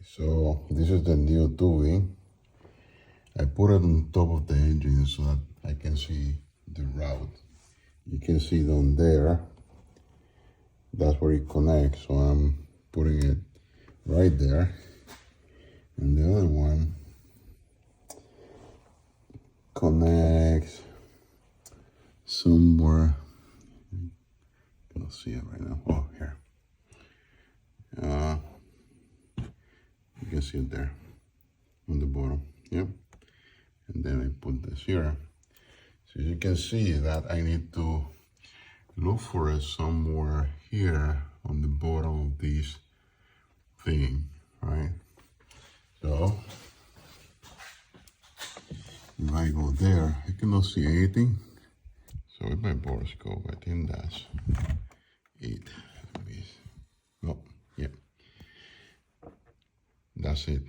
So this is the new tubing. I put it on top of the engine so that I can see the route. You can see down there, that's where it connects. So I'm putting it right there. And the other one connects somewhere. I can't see it right now. Oh, here. You can see it there on the bottom. Yep. And then I put this here. So you can see that I need to look for it somewhere here on the bottom of this thing, right? So if I go there, I cannot see anything. So with my borescope, I think that's it. Oh, yeah. That's it.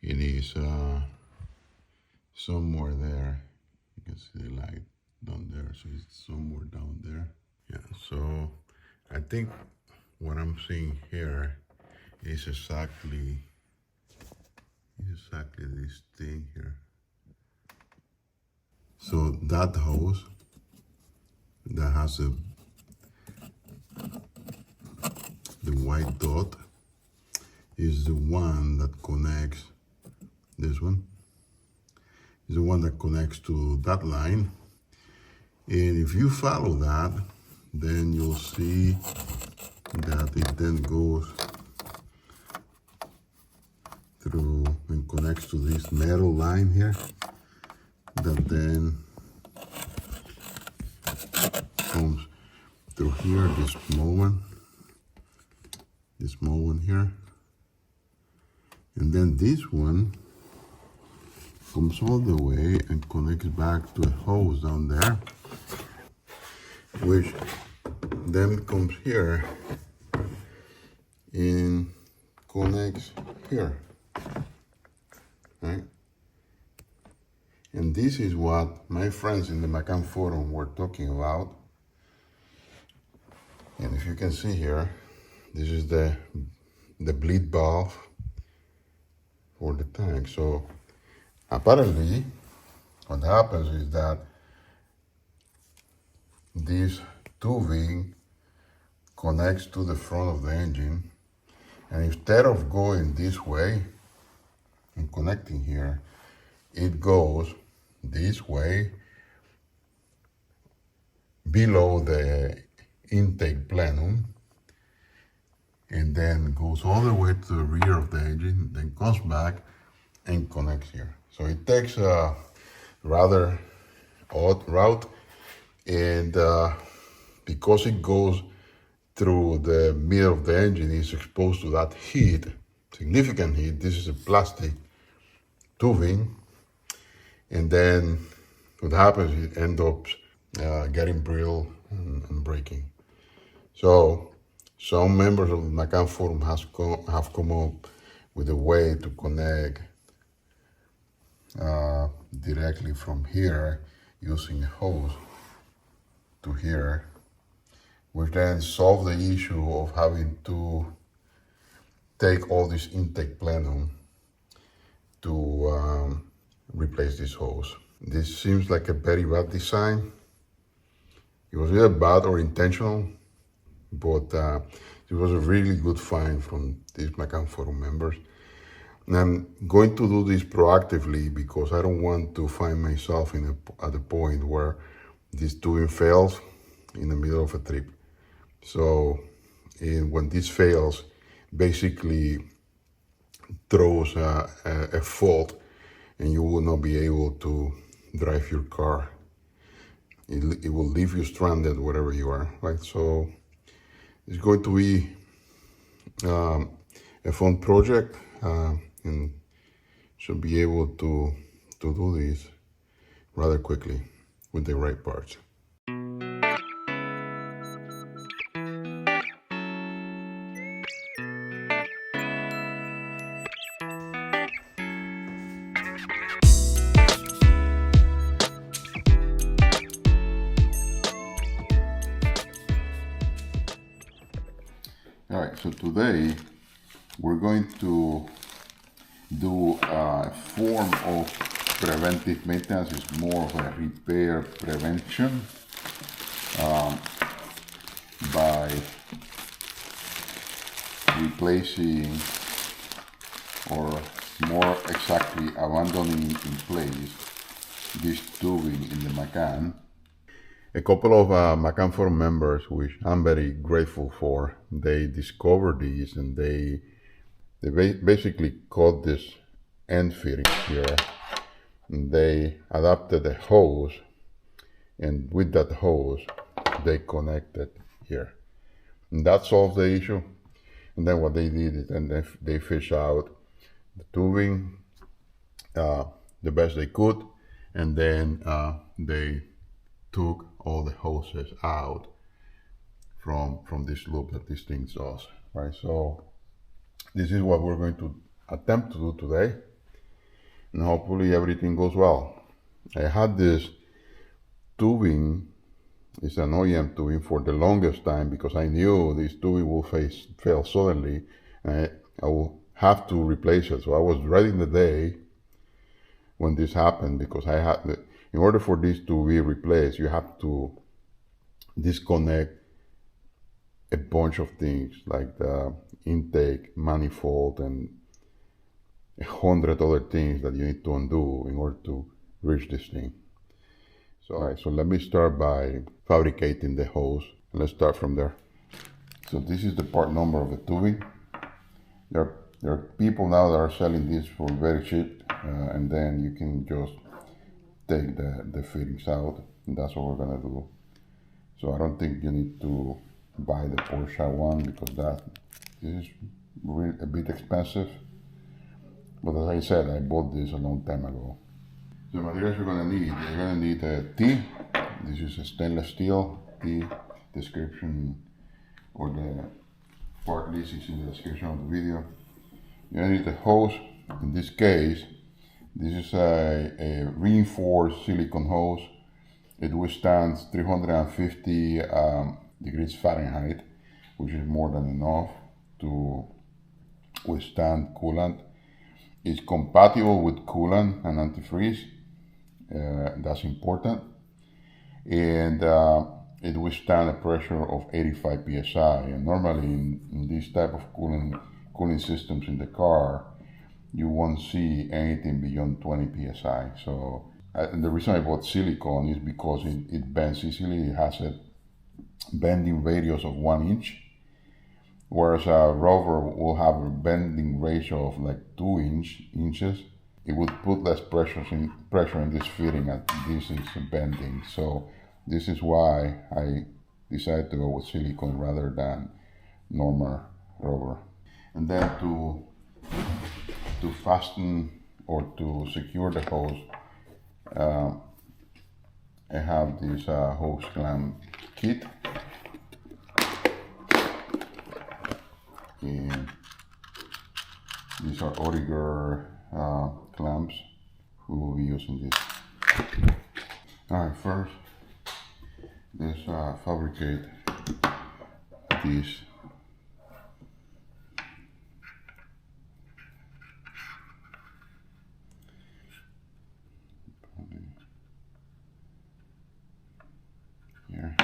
It is somewhere there. You can see the light down there, so it's somewhere down there. Yeah, so I think what I'm seeing here is exactly this thing here. So that hose that has the white dot is the one that connects, this one is the one that connects to that line. And if you follow that, then you'll see that it then goes through and connects to this metal line here that then comes through here, this small one here, and then this one comes all the way and connects back to a hose down there, which then comes here and connects here, right? And this is what my friends in the Macan forum were talking about. And if you can see here, this is the bleed valve for the tank. So apparently what happens is that this tubing connects to the front of the engine, and instead of going this way and connecting here, it goes this way below the intake plenum, and then goes all the way to the rear of the engine, then comes back and connects here. So it takes a rather odd route, and because it goes through the middle of the engine, it's exposed to that heat, significant heat. This is a plastic tubing, and then what happens, it ends up getting brittle and breaking. So some members of the Macan forum have come up with a way to connect directly from here using a hose to here, which then solve the issue of having to take all this intake plenum to replace this hose. This seems like a very bad design. It was either bad or intentional, but it was a really good find from these Macan forum members. And I'm going to do this proactively because I don't want to find myself at a point where this tubing fails in the middle of a trip. So when this fails, basically throws a fault, and you will not be able to drive your car. It will leave you stranded wherever you are, right? So it's going to be a fun project, and should be able to do this rather quickly with the right parts. All right, so today we're going to do a form of preventive maintenance. It's more of a repair prevention by replacing, or more exactly abandoning in place, this tubing in the Macan. A couple of Macan Forum members, which I'm very grateful for, they discovered these, and they basically caught this end fitting here, and they adapted a hose, and with that hose they connected here, and that solved the issue. And then what they did is then they fish out the tubing the best they could, and then they took all the hoses out from this loop that this thing does, right? So this is what we're going to attempt to do today, and hopefully everything goes well. I had this tubing, it's an OEM tubing, for the longest time because I knew this tubing will fail suddenly and I will have to replace it. So I was dreading the day when this happened, because I had, in order for this to be replaced, you have to disconnect a bunch of things like the intake, manifold, and 100 other things that you need to undo in order to reach this thing. So, all right, so let me start by fabricating the hose. Let's start from there. So this is the part number of the tubing. There are people now that are selling this for very cheap, and then you can just take the fittings out, and that's what we're gonna do. So I don't think you need to buy the Porsche one, because this is really a bit expensive. But as I said, I bought this a long time ago. The materials you're gonna need a T. This is a stainless steel T. Description, or the part list is in the description of the video. You're gonna need a hose. In this case, this is a reinforced silicone hose. It withstands 350 degrees Fahrenheit, which is more than enough to withstand coolant. It's compatible with coolant and antifreeze. That's important. And it withstands a pressure of 85 psi. And normally in this type of cooling systems in the car, you won't see anything beyond 20 psi. So and the reason I bought silicone is because it bends easily. It has a bending radius of 1 inch, whereas a rubber will have a bending ratio of like 2 inches. It would put less pressure in this fitting, as this is bending. So this is why I decided to go with silicone rather than normal rubber. And then to fasten or to secure the hose, I have this hose clamp kit, and these are Origer clamps. We will be using this. Alright, first let's fabricate this. Here.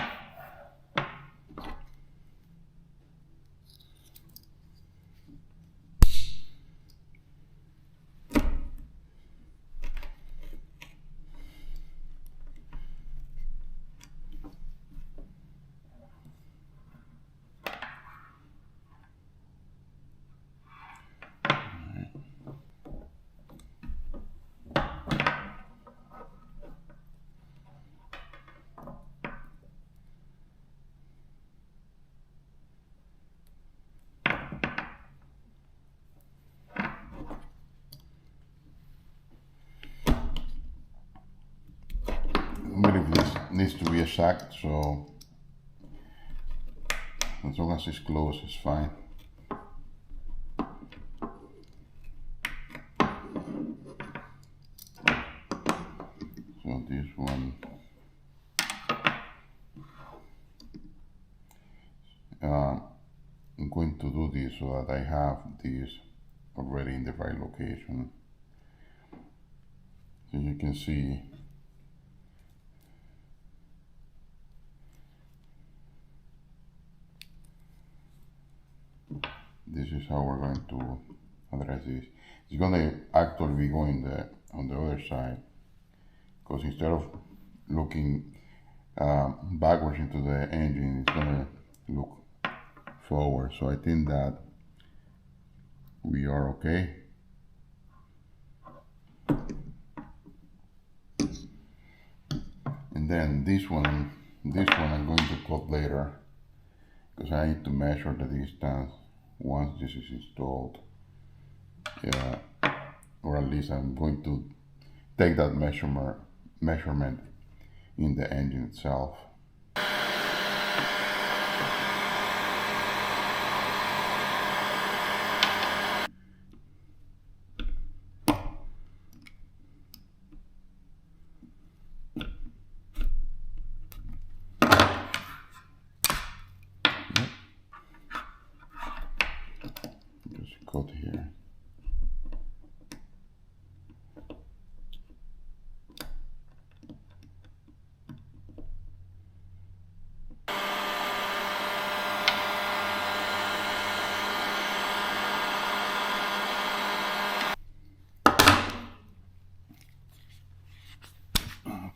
This needs to be exact, so as long as it's close, it's fine. So this one, I'm going to do this so that I have this already in the right location. So you can see this is how we're going to address this. It's going to actually be going on the other side, because instead of looking backwards into the engine, it's going to look forward. So I think that we are okay. And then this one I'm going to cut later, because I need to measure the distance once this is installed. Yeah, or at least I'm going to take that measurement in the engine itself. Just cut here.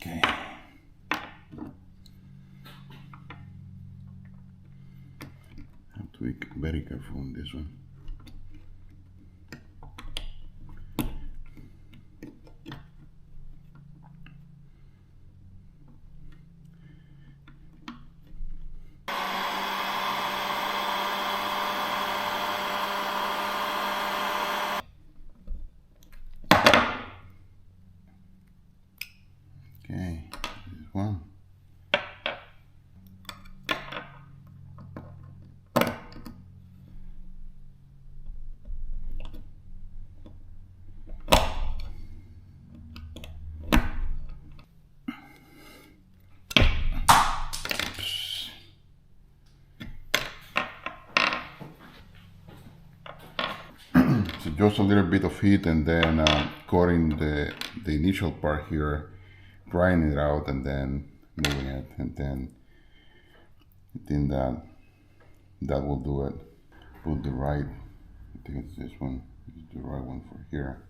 Okay. Have to be very careful on this one. Okay, this one. So just a little bit of heat, and then cutting the initial part here, drying it out, and then moving it, and then I think that will do it. Put the right, I think it's this one, this is the right one for here.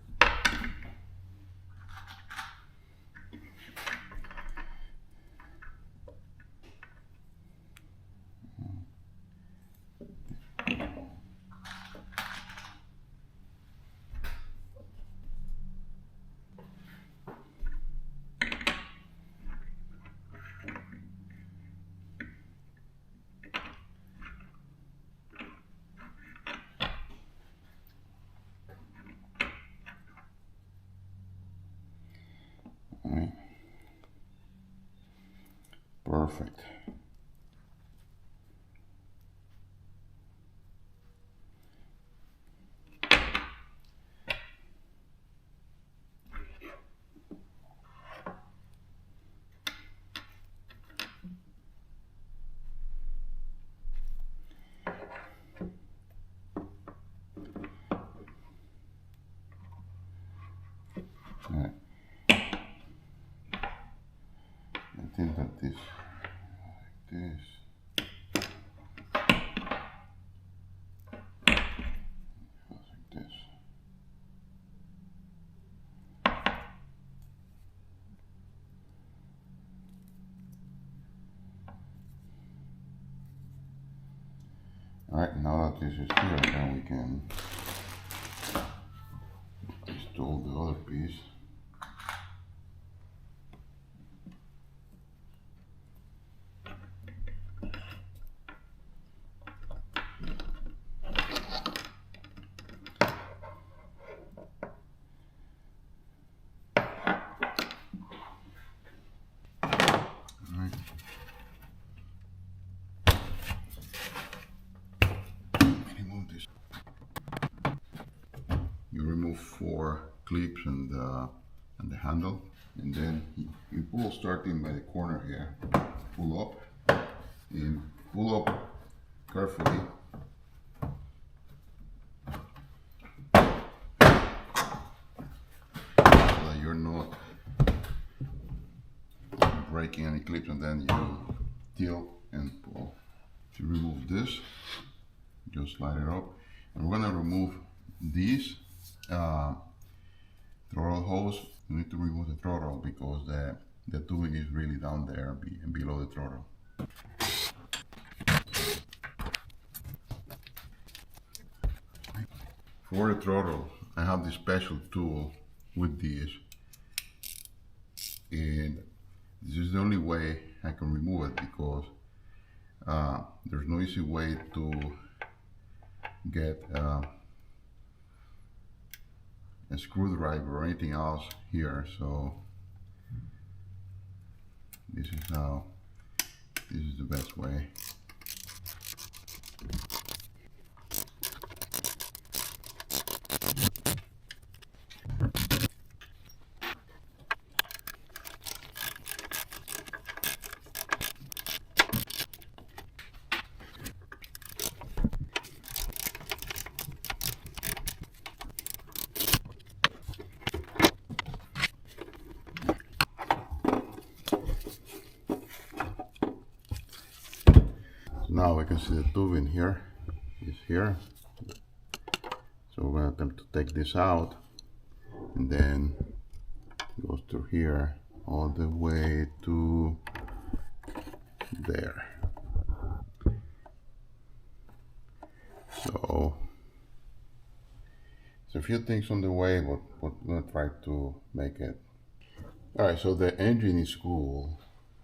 All right. Perfect. All right. I think that this, like this. Like this. All right, now that this is here, then we can install the other piece. You remove 4 clips and the handle, and then you pull, starting by the corner here, pull up, and pull up carefully clips and then you tilt and pull. To remove this, just slide it up. And we're gonna remove these throttle hose. You need to remove the throttle because the tubing is really down there below the throttle. For the throttle, I have this special tool with this, and this is the only way I can remove it because there's no easy way to get a screwdriver or anything else here. So this is the best way. Now we can see the tubing here is here. So we're going to attempt to take this out, and then it goes through here all the way to there. So there's a few things on the way, but we're going to try to make it. Alright, so the engine is cool.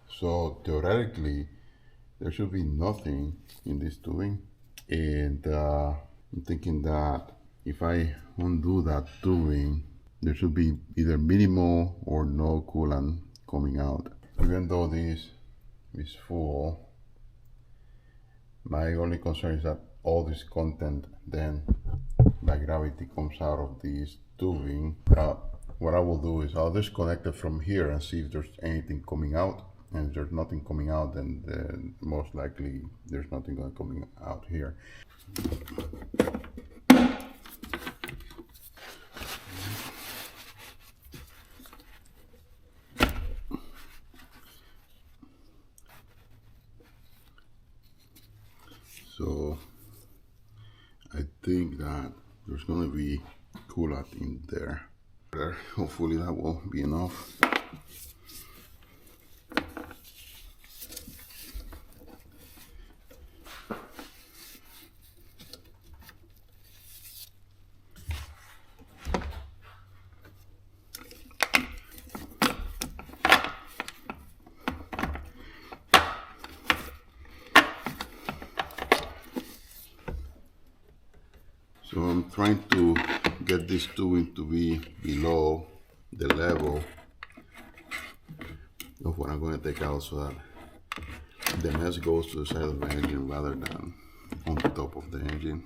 So theoretically, there should be nothing in this tubing, and I'm thinking that if I undo that tubing, there should be either minimal or no coolant coming out. Even though this is full, my only concern is that all this content then by gravity comes out of this tubing. What I will do is I'll disconnect it from here and see if there's anything coming out. And if there's nothing coming out, then most likely there's nothing coming out here. So I think that there's going to be coolant in there. Hopefully that will be enough. So I'm trying to get this tubing to be below the level of what I'm going to take out, so that the mess goes to the side of the engine rather than on top of the engine.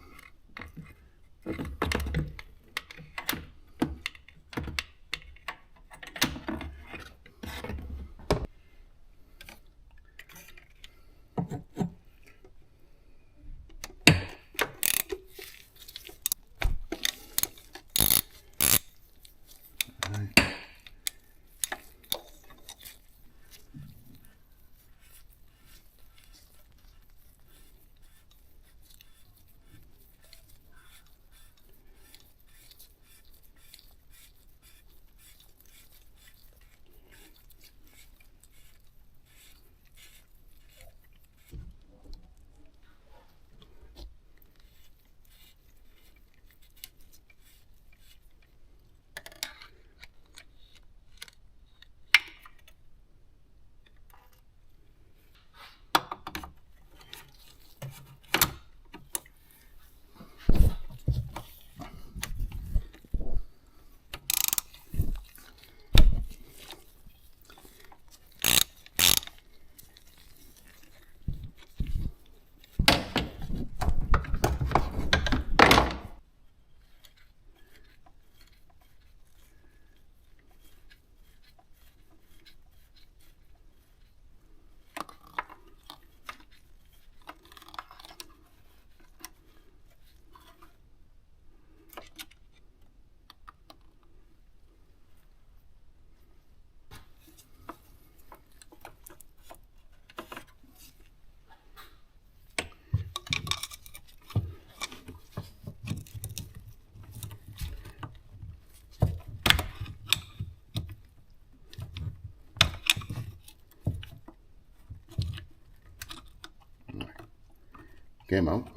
came out.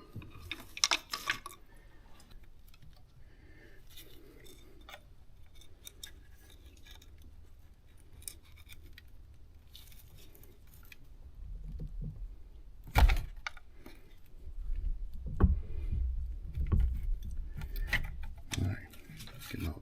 All right, came out.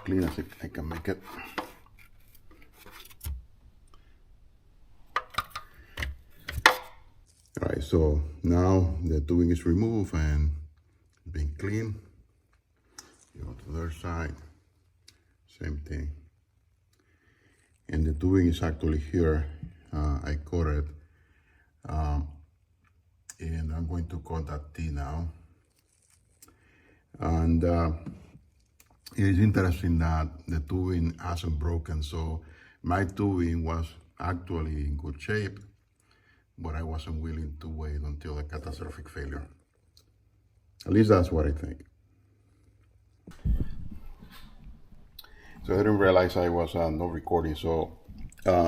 Clean as I can make it. Alright, so now the tubing is removed and being clean. You go to the other side, same thing. And the tubing is actually here. I cut it. And I'm going to cut that T now. And it is interesting that the tubing hasn't broken, so my tubing was actually in good shape, but I wasn't willing to wait until a catastrophic failure. At least that's what I think. So I didn't realize I was not recording, so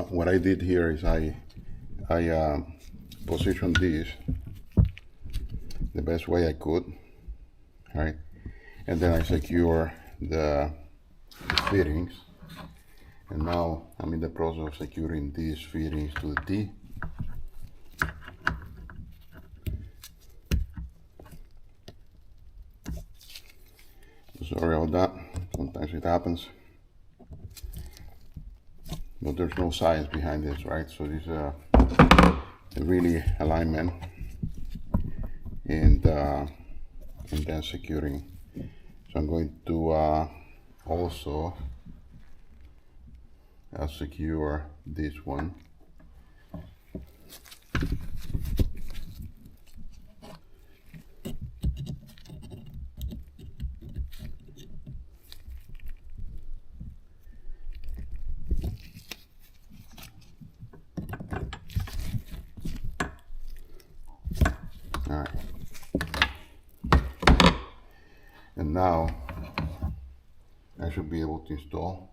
what I did here is I positioned this the best way I could, right? And then I secure the fittings, and now I'm in the process of securing these fittings to the T. Sorry about that, sometimes it happens, but there's no science behind this, right? So this is really alignment and then securing. So I'm going to also secure this one. All right. And now I should be able to install.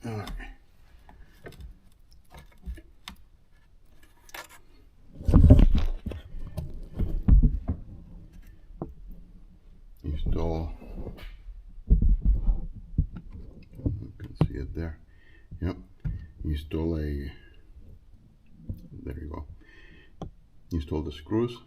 All right. Install. You can see it there. Yep. Install a. There you go. Install the screws.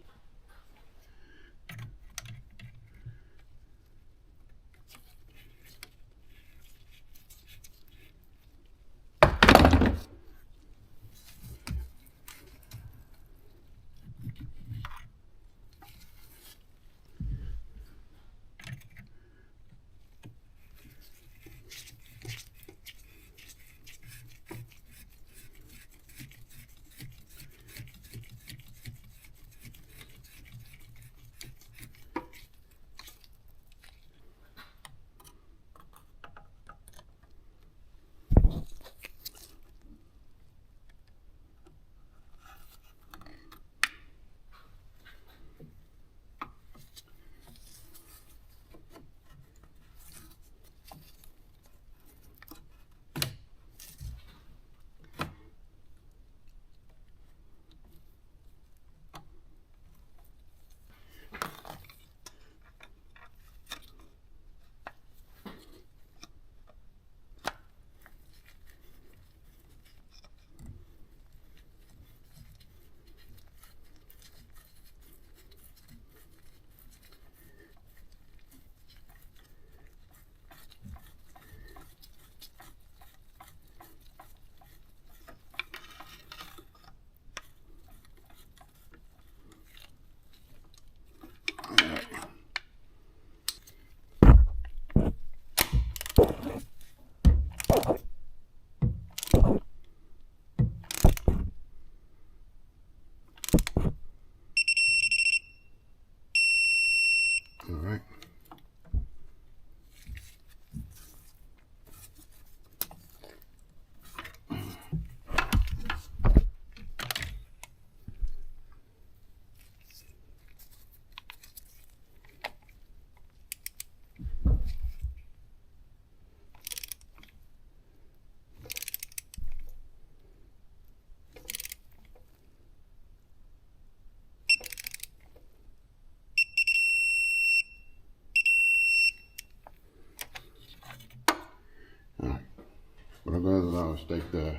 What I'm going to do now is take the,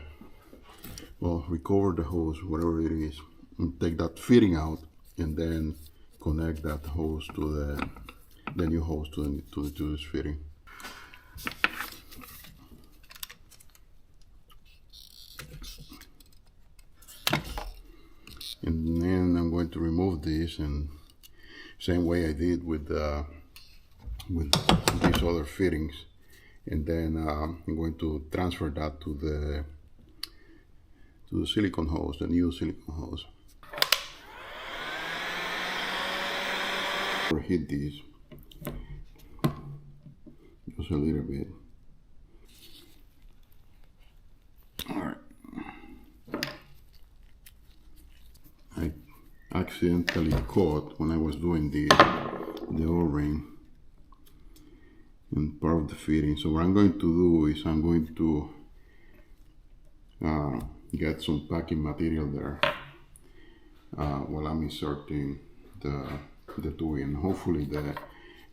well, recover the hose, whatever it is, and take that fitting out, and then connect that hose to the new hose to this fitting. And then I'm going to remove this, and same way I did with these other fittings, and then I'm going to transfer that to the silicone hose, the new silicone hose. Hit these just a little bit. Alright. I accidentally caught, when I was doing the O-ring and part of the fitting. So what I'm going to do is I'm going to get some packing material there while I'm inserting the tubing. Hopefully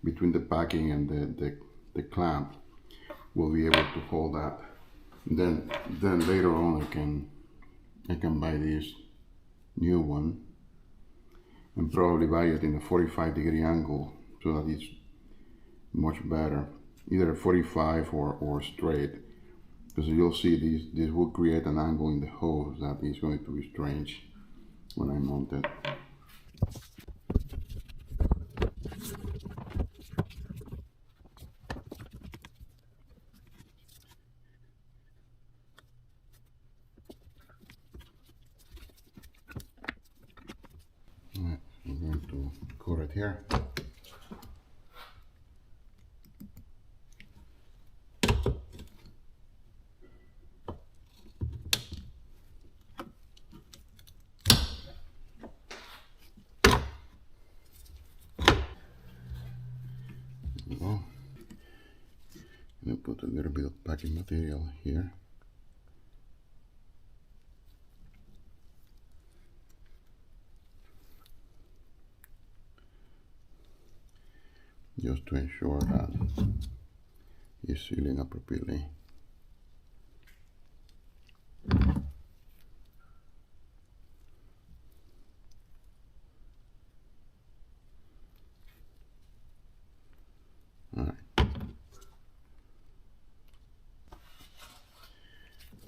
between the packing and the clamp we'll be able to hold that. Then later on I can buy this new one and probably buy it in a 45-degree angle so that it's much better, either 45 or straight, because you'll see this will create an angle in the hose that is going to be strange when I mount it. Alright, I'm going to cut it here. I'm going to put a little bit of packing material here. Just to ensure that it's sealing appropriately. Alright.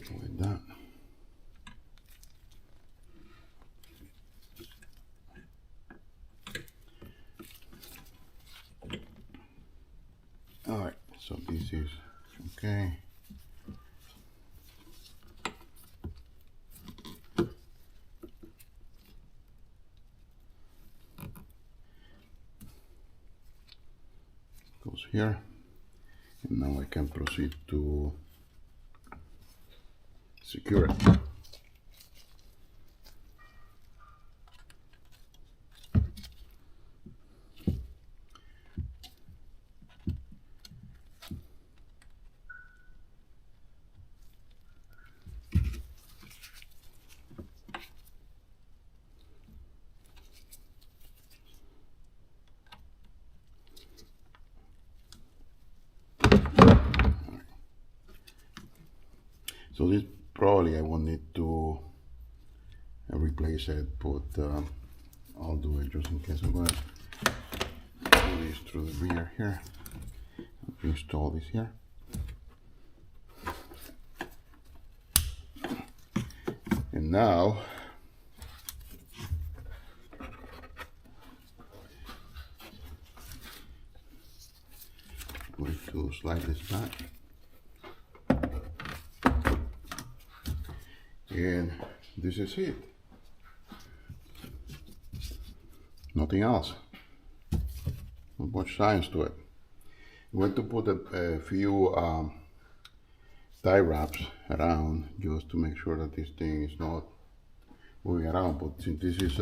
Like that. Alright, so this is okay. Goes here, and now I can proceed to secure it. So this probably I won't need to replace it, but I'll do it just in case. I'm going to do this through the rear here. Install this here. And now I'm going to slide this back. And this is it. Nothing else. Not much science to it. I'm going to put a few tie wraps around just to make sure that this thing is not moving around. But since this is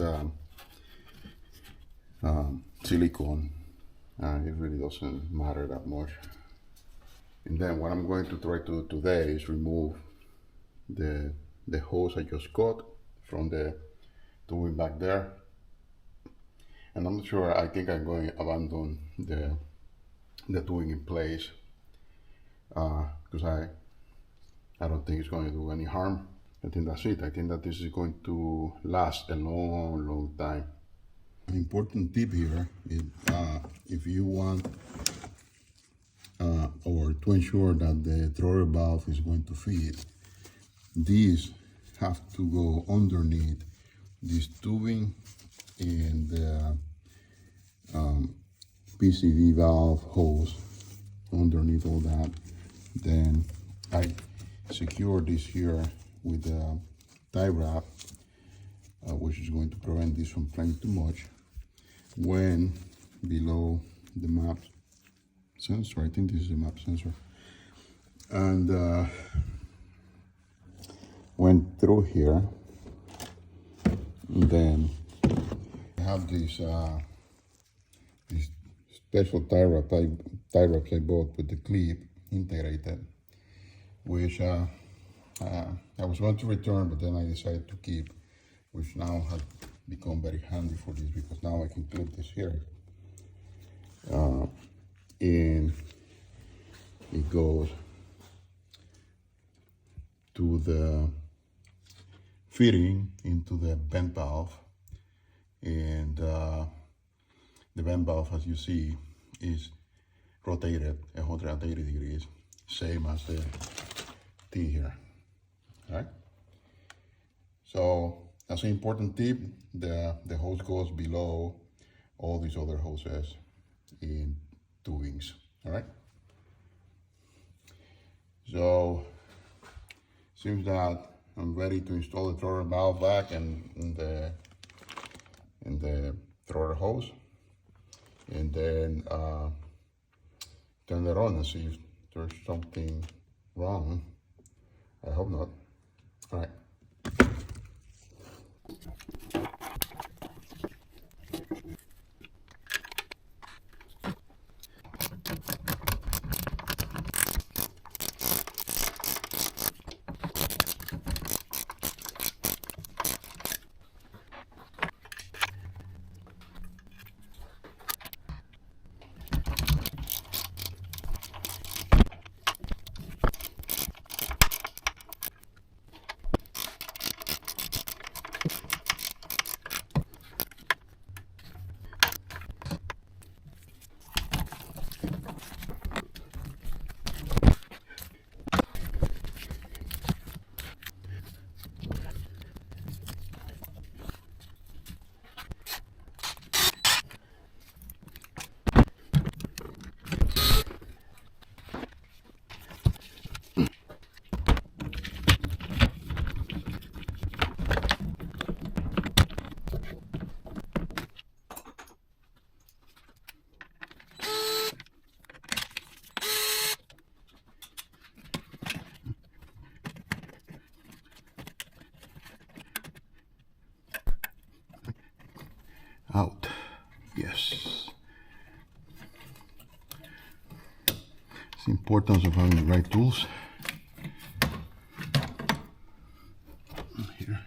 silicone, it really doesn't matter that much. And then what I'm going to try to do today is remove the hose I just cut from the tubing back there. And I'm not sure, I think I'm going to abandon the tubing in place because I don't think it's going to do any harm. I think that's it. I think that this is going to last a long, long time. An important tip here is if you want or to ensure that the throttle valve is going to fit, these have to go underneath this tubing and the PCV valve hose underneath all that. Then I secure this here with a tie wrap, which is going to prevent this from flying too much. When below the map sensor, I think this is a map sensor, and went through here, and then I have this special tie wraps I bought with the clip integrated, which I was going to return, but then I decided to keep, which now has become very handy for this because now I can clip this here, and it goes to the fitting into the vent valve, and the vent valve, as you see, is rotated 180 degrees, same as the T here. All right, so that's an important tip. The hose goes below all these other hoses in tubings. All right, so seems that I'm ready to install the throttle valve back in the throttle hose, and then turn it on and see if there's something wrong. I hope not. All right. Out. Yes. It's the importance of having the right tools. Here.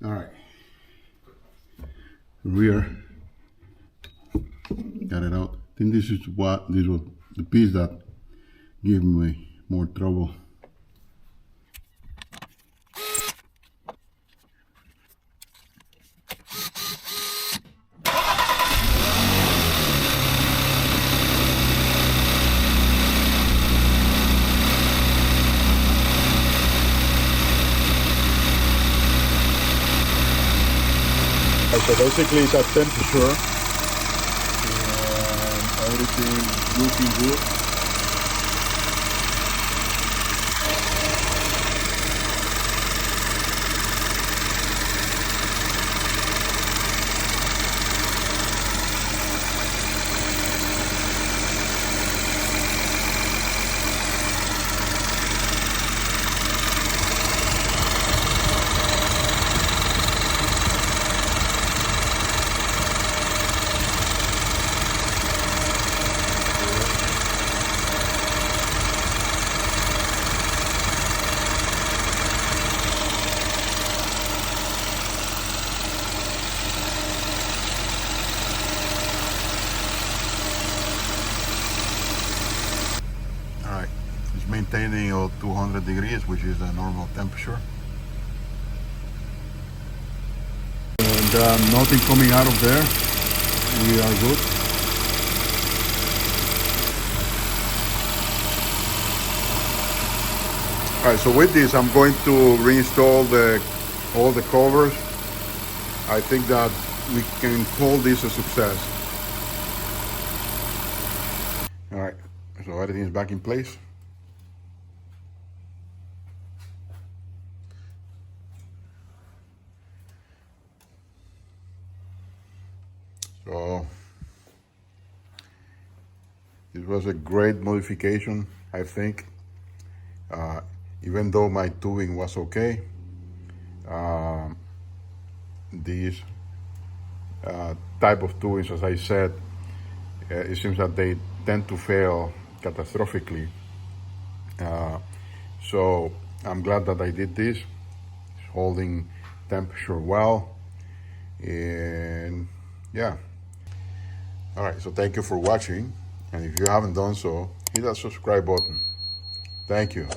All right, rear, got it out. I think this was the piece that gave me more trouble. So basically it's at temperature and everything is looking good. maintaining 200 degrees, which is the normal temperature. And nothing coming out of there. We are good. All right, so with this, I'm going to reinstall all the covers. I think that we can call this a success. All right, so everything is back in place. So this was a great modification, I think. Even though my tubing was okay, these type of tubings, as I said, it seems that they tend to fail catastrophically. So I'm glad that I did this. It's holding temperature well, and yeah. All right, so thank you for watching, and if you haven't done so, hit that subscribe button. Thank you.